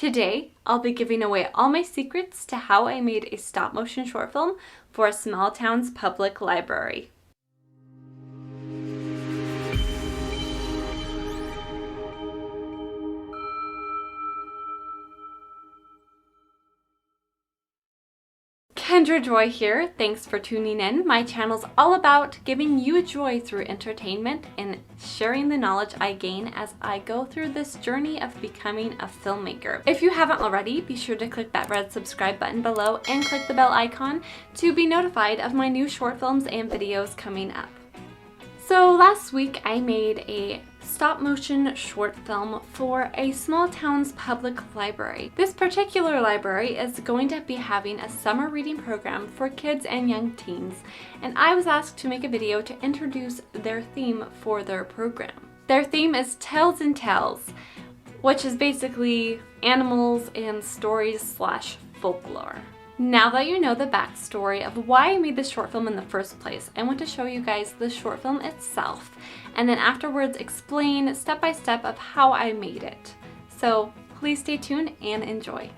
Today, I'll be giving away all my secrets to how I made a stop motion short film for a small town's public library. Kendra Joy here. Thanks for tuning in. My channel's all about giving you joy through entertainment and sharing the knowledge I gain as I go through this journey of becoming a filmmaker. If you haven't already, be sure to click that red subscribe button below and click the bell icon to be notified of my new short films and videos coming up. So last week I made a stop motion short film for a small town's public library. This particular library is going to be having a summer reading program for kids and young teens, and I was asked to make a video to introduce their theme for their program. Their theme is Tales and Tales, which is basically animals and stories / folklore. Now that you know the backstory of why I made this short film in the first place, I want to show you guys the short film itself, and then afterwards explain step by step of how I made it. So please stay tuned and enjoy.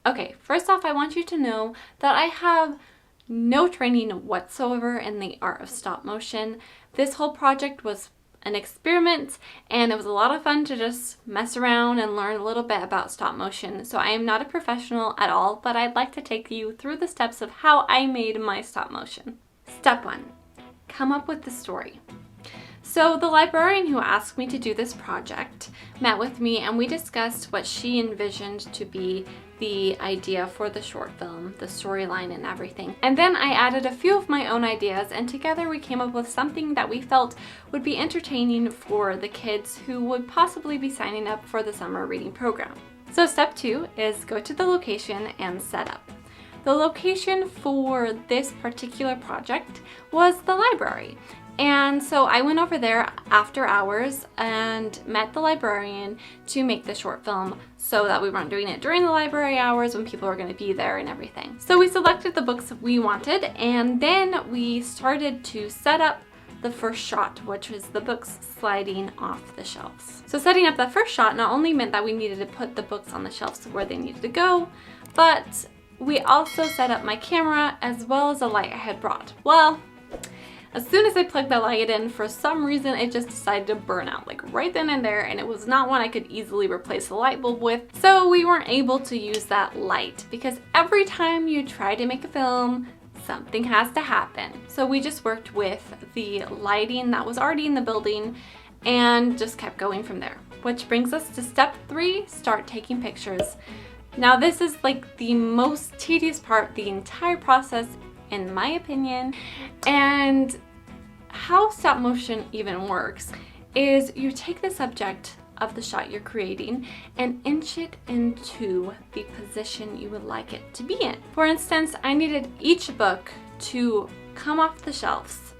Okay, first off, I want you to know that I have no training whatsoever in the art of stop motion. This whole project was an experiment, and it was a lot of fun to just mess around and learn a little bit about stop motion. So I am not a professional at all, but I'd like to take you through the steps of how I made my stop motion. Step 1, come up with the story. So the librarian who asked me to do this project met with me, and we discussed what she envisioned to be the idea for the short film, the storyline and everything. And then I added a few of my own ideas, and together we came up with something that we felt would be entertaining for the kids who would possibly be signing up for the summer reading program. So step 2 is go to the location and set up. The location for this particular project was the library. And so I went over there after hours and met the librarian to make the short film so that we weren't doing it during the library hours when people were going to be there and everything. So we selected the books we wanted, and then we started to set up the first shot, which was the books sliding off the shelves. So setting up that first shot not only meant that we needed to put the books on the shelves where they needed to go, but we also set up my camera as well as a light I had brought. Well, as soon as I plugged that light in, for some reason it just decided to burn out, like right then and there, and it was not one I could easily replace the light bulb with, so we weren't able to use that light, because every time you try to make a film, something has to happen. So we just worked with the lighting that was already in the building and just kept going from there. Which brings us to step 3, start taking pictures. Now this is like the most tedious part of the entire process, in my opinion, and how stop motion even works is you take the subject of the shot you're creating and inch it into the position you would like it to be in. For instance, I needed each book to come off the shelves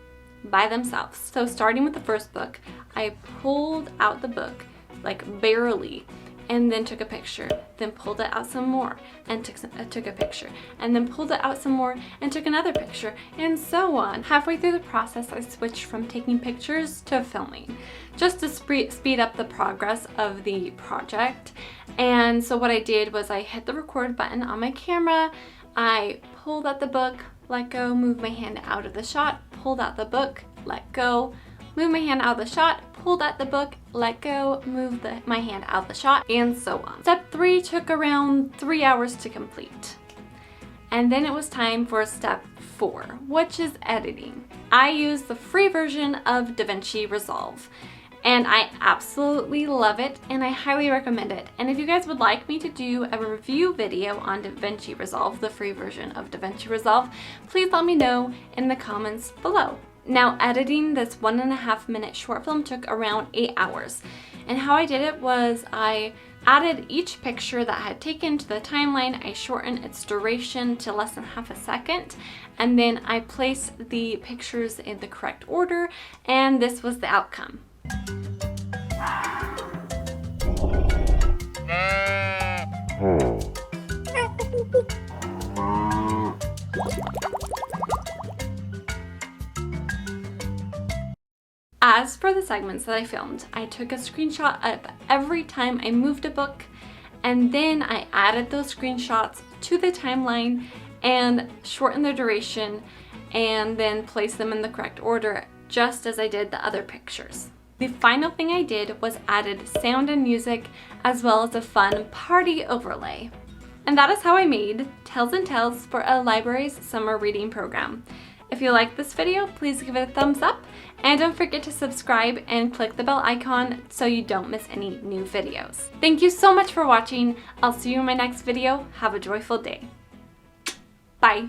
by themselves. So starting with the first book, I pulled out the book like barely and then took a picture, then pulled it out some more and took a picture, and then pulled it out some more and took another picture, and so on. Halfway through the process, I switched from taking pictures to filming, just to speed up the progress of the project. And so what I did was I hit the record button on my camera, I pulled out the book, let go, moved my hand out of the shot, pulled out the book, let go, moved my hand out of the shot, pulled out the book, let go, moved my hand out of the shot, and so on. Step 3 took around 3 hours to complete. And then it was time for step 4, which is editing. I use the free version of DaVinci Resolve, and I absolutely love it, and I highly recommend it. And if you guys would like me to do a review video on DaVinci Resolve, the free version of DaVinci Resolve, please let me know in the comments below. Now, editing this 1.5 minute short film took around 8 hours. And how I did it was I added each picture that I had taken to the timeline, I shortened its duration to less than half a second, and then I placed the pictures in the correct order, and this was the outcome. As for the segments that I filmed, I took a screenshot of every time I moved a book, and then I added those screenshots to the timeline and shortened the duration, and then placed them in the correct order, just as I did the other pictures. The final thing I did was added sound and music, as well as a fun party overlay. And that is how I made Tales and Tales for a library's summer reading program. If you liked this video, please give it a thumbs up, and don't forget to subscribe and click the bell icon so you don't miss any new videos. Thank you so much for watching. I'll see you in my next video. Have a joyful day. Bye.